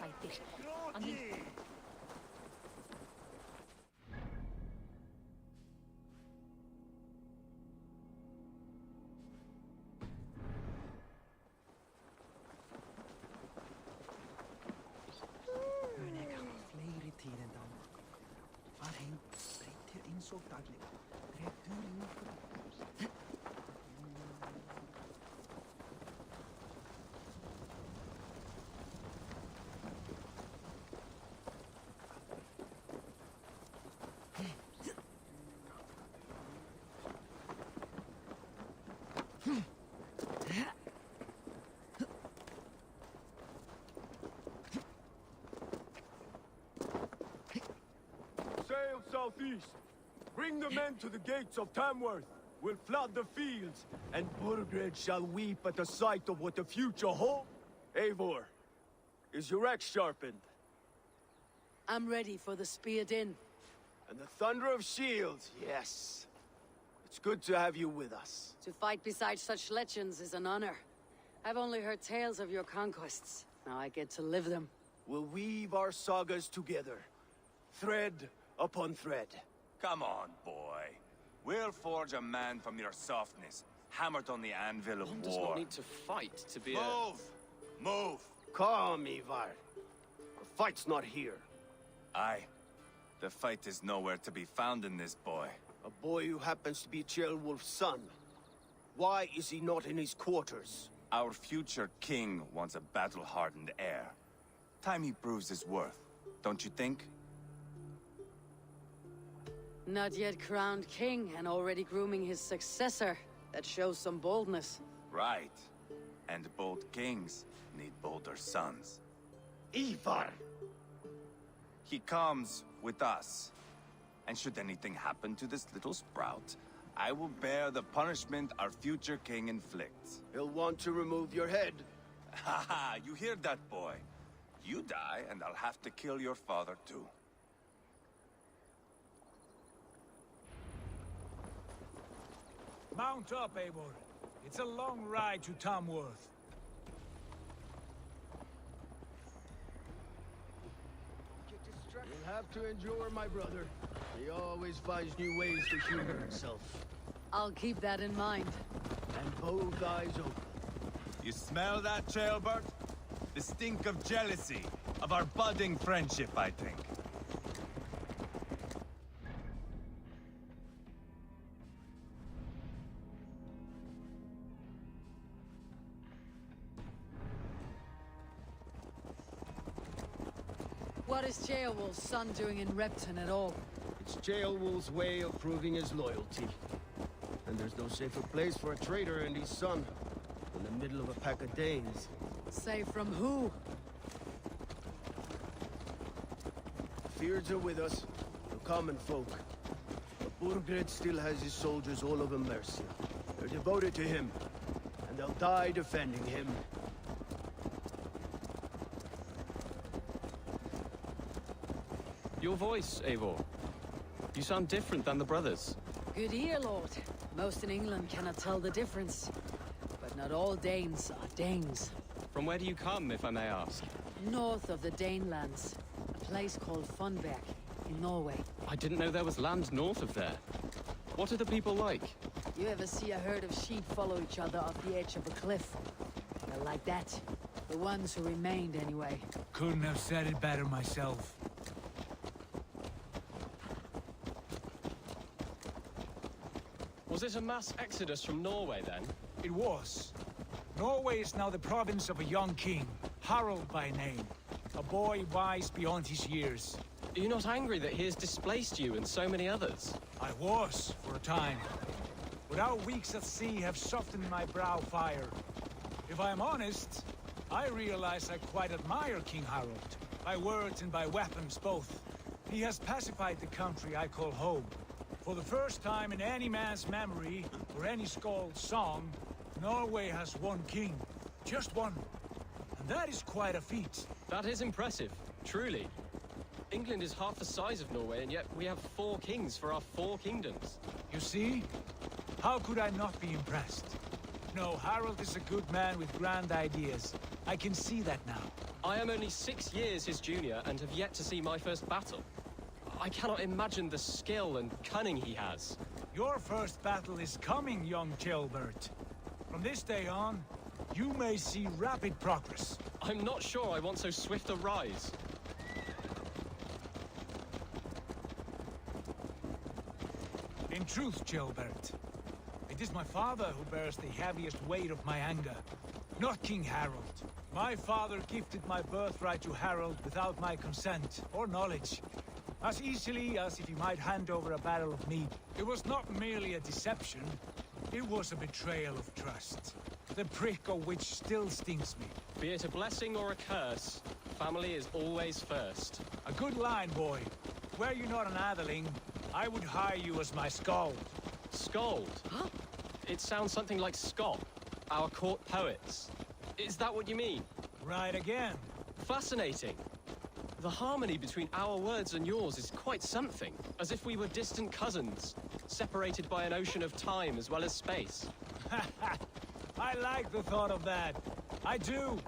säitti. Annin... Tiden dagen. Varhen bryter insåg daglig. Drev ur Sail southeast. Bring the men to the gates of Tamworth. We'll flood the fields, and Burgred shall weep at the sight of what the future holds. Eivor, is your axe sharpened? I'm ready for the speared in. And the thunder of shields, yes. It's good to have you with us. To fight beside such legends is an honor. I've only heard tales of your conquests. Now I get to live them. We'll weave our sagas together, thread upon thread. Come on, boy. We'll forge a man from your softness, hammered on the anvil of One war. does not need to fight to be Move! Move! Calm, Ivar. The fight's not here. Aye. The fight is nowhere to be found in this boy. A boy who happens to be Ceolwulf's son. Why is he not in his quarters? Our future king wants a battle-hardened heir. Time he proves his worth, don't you think? Not yet crowned king and already grooming his successor. That shows some boldness. Right. And bold kings need bolder sons. Ivar! He comes with us. And should anything happen to this little sprout, I will bear the punishment our future king inflicts. He'll want to remove your head. Ha ha! You hear that, boy? You die, and I'll have to kill your father, too. Mount up, Eivor. It's a long ride to Tamworth. You'll have to endure, my brother. He always finds new ways to humor himself. I'll keep that in mind. And both eyes open. You smell that, Ceolbert? The stink of jealousy, of our budding friendship, I think. What is Ceolwulf's son doing in Repton at all? It's Ceolwulf's way of proving his loyalty. And there's no safer place for a traitor and his son in the middle of a pack of Danes. Safe from who? The Feards are with us, the common folk. But Burgred still has his soldiers all over Mercia. They're devoted to him, and they'll die defending him. Your voice, Eivor. You sound different than the brothers. Good ear, Lord. Most in England cannot tell the difference. But not all Danes are Danes. From where do you come, if I may ask? North of the Danelands. A place called Funberg, in Norway. I didn't know there was land north of there. What are the people like? You ever see a herd of sheep follow each other off the edge of a cliff? They're like that. The ones who remained, anyway. Couldn't have said it better myself. Was it a mass exodus from Norway, then? It was. Norway is now the province of a young king, Harald by name. A boy wise beyond his years. Are you not angry that he has displaced you and so many others? I was, for a time. But our weeks at sea have softened my brow fire. If I am honest, I realize I quite admire King Harald. By words and by weapons both. He has pacified the country I call home. For the first time in any man's memory, or any skald's song, Norway has one king. Just one. And that is quite a feat. That is impressive, truly. England is half the size of Norway, and yet we have 4 kings for our 4 kingdoms. You see? How could I not be impressed? No, Harold is a good man with grand ideas. I can see that now. I am only 6 years his junior and have yet to see my first battle. I cannot imagine the skill and cunning he has. Your first battle is coming, young Gilbert. From this day on, you may see rapid progress. I'm not sure I want so swift a rise. In truth, Gilbert, it is my father who bears the heaviest weight of my anger, not King Harold. My father gifted my birthright to Harold without my consent or knowledge, as easily as if he might hand over a barrel of meat. It was not merely a deception, it was a betrayal of trust, the prick of which still stings me. Be it a blessing or a curse, family is always first. A good line, boy. Were you not an atheling, I would hire you as my skald. Scold? Huh? It sounds something like Scott, our court poets. Is that what you mean? Right again. Fascinating. The harmony between our words and yours is quite something. As if we were distant cousins, separated by an ocean of time as well as space. I like the thought of that. I do.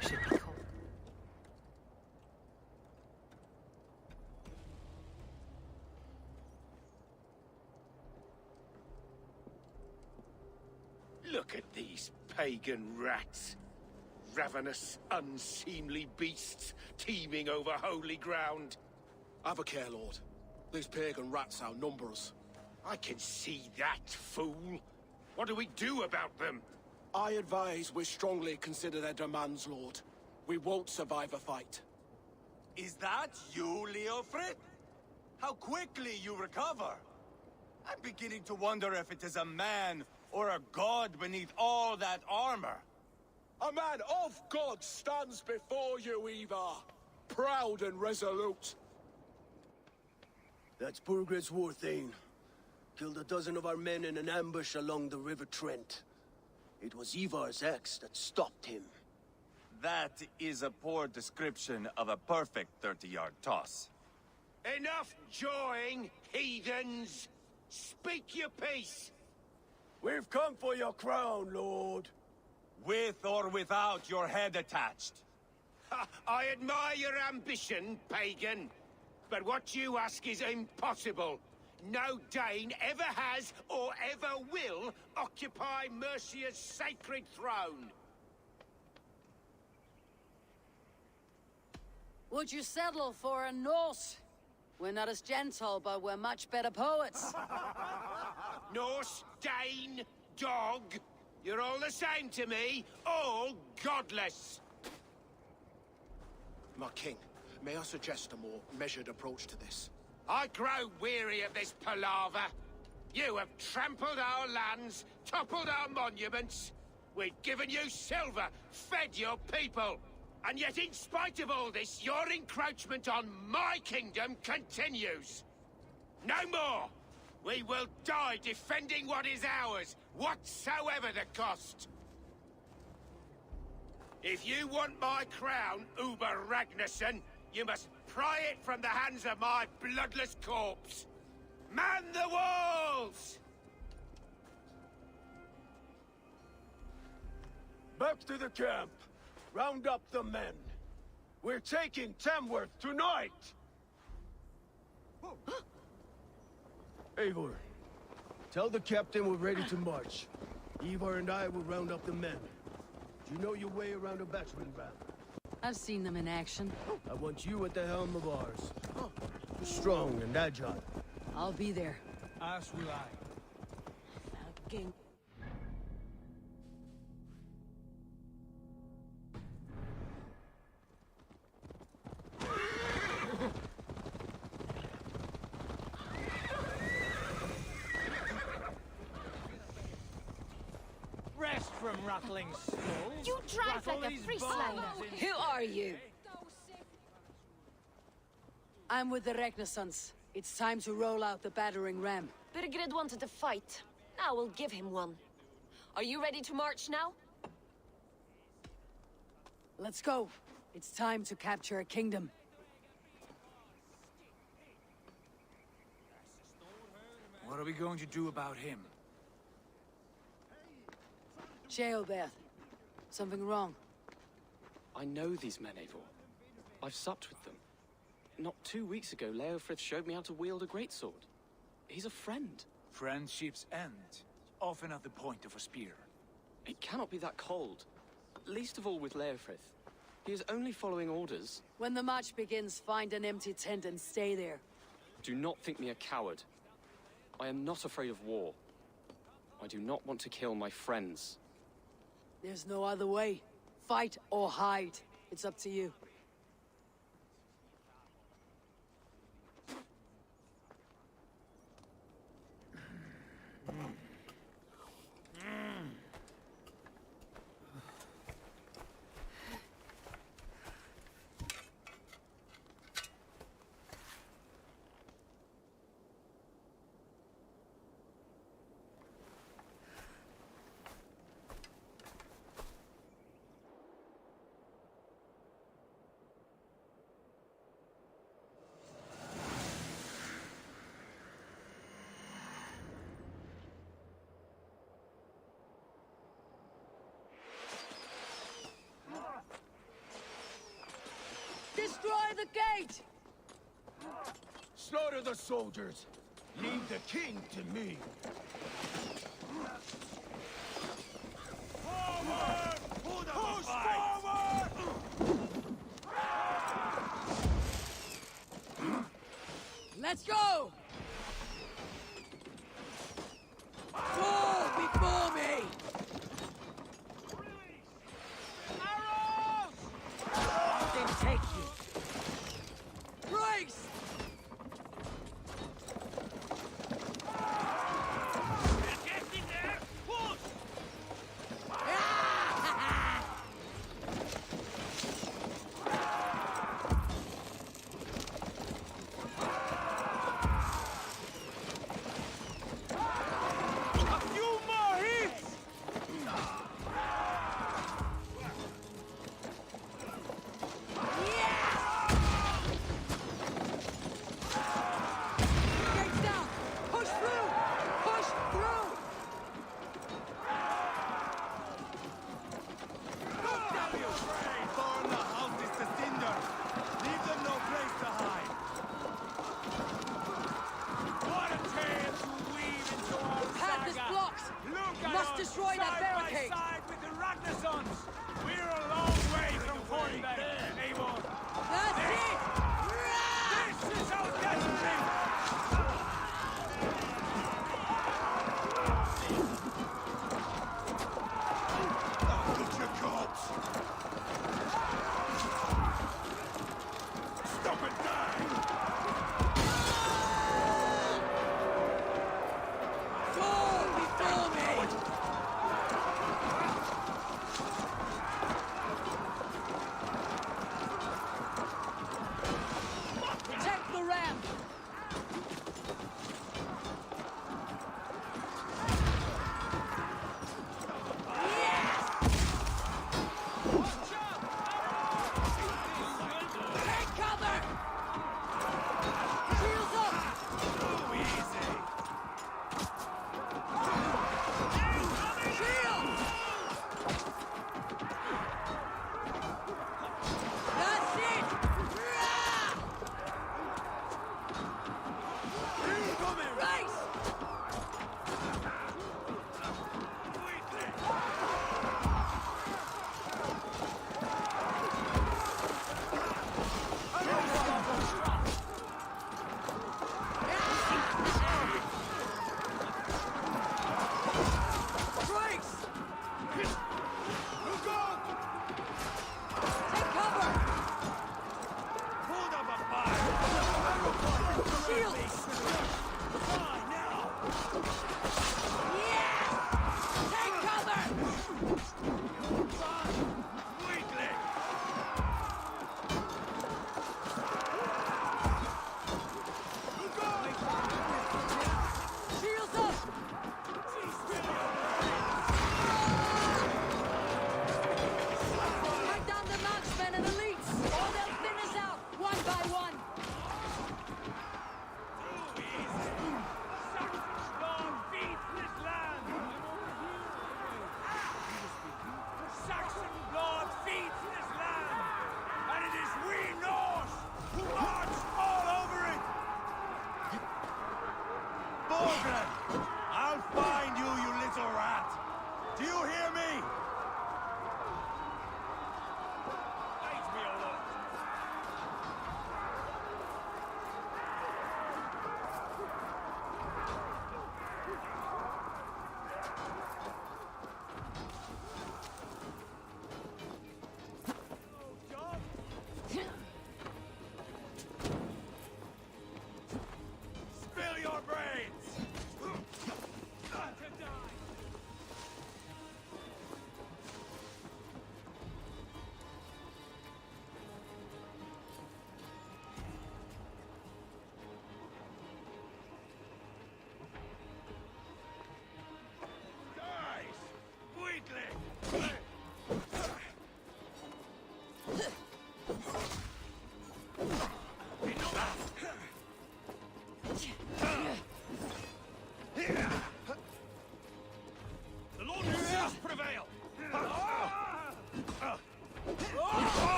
Should be cold. Look at these pagan rats. Ravenous, unseemly beasts teeming over holy ground. Have a care, Lord. These pagan rats outnumber us. I can see that, fool. What do we do about them? I advise we strongly consider their demands, Lord. We won't survive a fight. Is that you, Leofrid? How quickly you recover! I'm beginning to wonder if it is a man or a god beneath all that armor. A man of God stands before you, Ivar. Proud and resolute. That's Burgred's war thane. Killed a dozen of our men in an ambush along the River Trent. It was Ivar's axe that stopped him. That is a poor description of a perfect 30-yard toss. Enough jawing, heathens! Speak your piece! We've come for your crown, Lord. With or without your head attached. Ha, I admire your ambition, pagan. But what you ask is impossible. No Dane ever has or ever will occupy Mercia's sacred throne. Would you settle for a Norse? We're not as gentle, but we're much better poets. Norse, Dane, dog. You're all the same to me. All godless. My king, may I suggest a more measured approach to this? I grow weary of this palaver. You have trampled our lands, toppled our monuments. We've given you silver, fed your people. And yet, in spite of all this, your encroachment on my kingdom continues. No more! We will die defending what is ours, whatsoever the cost. If you want my crown, Uber Ragnarsson, you must pry it from the hands of my bloodless corpse. Man the walls! Back to the camp. Round up the men. We're taking Tamworth tonight! Eivor, tell the captain we're ready to march. Ivar and I will round up the men. Do you know your way around a battering ram? I've seen them in action. I want you at the helm of ours. Strong and agile. I'll be there. As will I. Fucking... Rest from rattling skulls. You drive Rattle like a these Frieslander. bones in- Who are you? I'm with the Ragnarsons. It's time to roll out the battering ram. Birgred wanted to fight. Now we'll give him one. Are you ready to march now? Let's go. It's time to capture a kingdom. What are we going to do about him? Jail, Beth. Something wrong. I know these men, Eivor. I've supped with them. Not 2 weeks ago, Leofrith showed me how to wield a greatsword. He's a friend. Friendships end, often at the point of a spear. It cannot be that cold. Least of all with Leofrith. He is only following orders. When the march begins, find an empty tent and stay there. Do not think me a coward. I am not afraid of war. I do not want to kill my friends. There's no other way. Fight or hide. It's up to you. Destroy the gate! Slaughter the soldiers. Leave the king to me. Forward! Push forward! Let's go! Fall before me! Arrows! Didn't take you.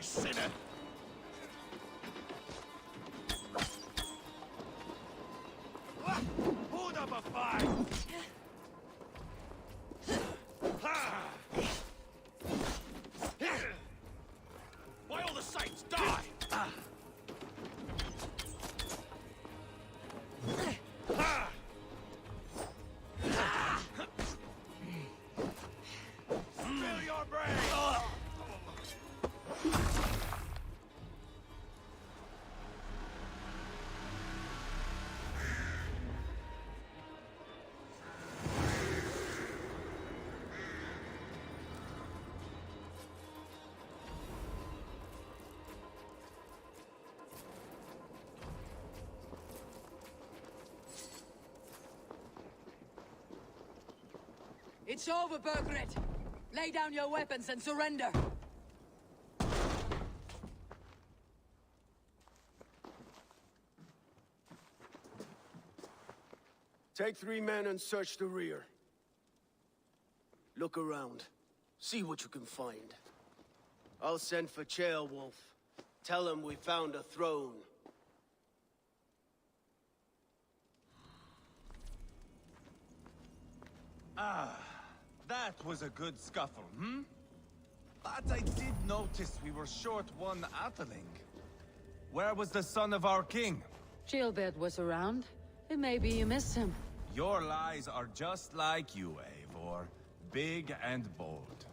you sinner! Hold up a fight! Why all the saints die? Spill your brains! It's over, Bergeret. Lay down your weapons and surrender. Take 3 men and search the rear. Look around. See what you can find. I'll send for Chaelwolf. Tell him we found a throne. That was a good scuffle, hmm? But I did notice we were short one Atheling. Where was the son of our king? Gilbert was around. It may be you missed him. Your lies are just like you, Eivor. Big and bold.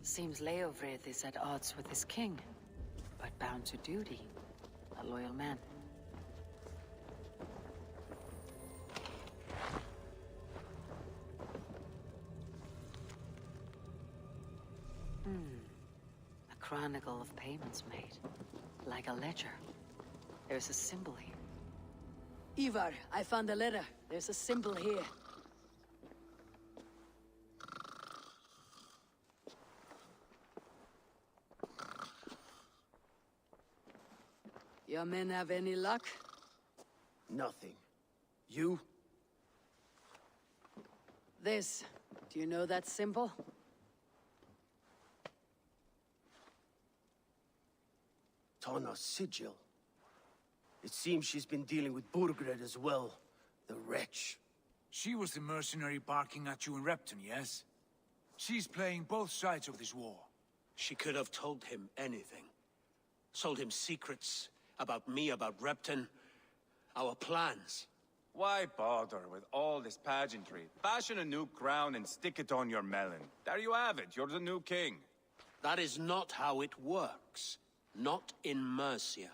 Seems Leofrid is at odds with his king, but bound to duty. A loyal man. A chronicle of payments made. Like a ledger. There's a symbol here. Ivar, I found a letter. There's a symbol here. Your men have any luck? Nothing. You? This. Do you know that symbol? Tana's sigil. It seems she's been dealing with Burgred as well. The wretch. She was the mercenary barking at you in Repton, yes? She's playing both sides of this war. She could have told him anything. Sold him secrets about me, about Repton, our plans. Why bother with all this pageantry? Fashion a new crown and stick it on your melon. There you have it, you're the new king. That is not how it works. Not in Mercia.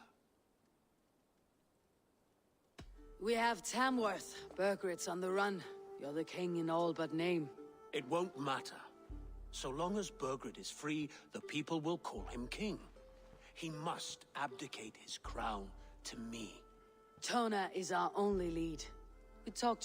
We have Tamworth. Bergeret's on the run. You're the king in all but name. It won't matter. So long as Burgred is free, the people will call him king. He must abdicate his crown to me. Tona is our only lead. We talked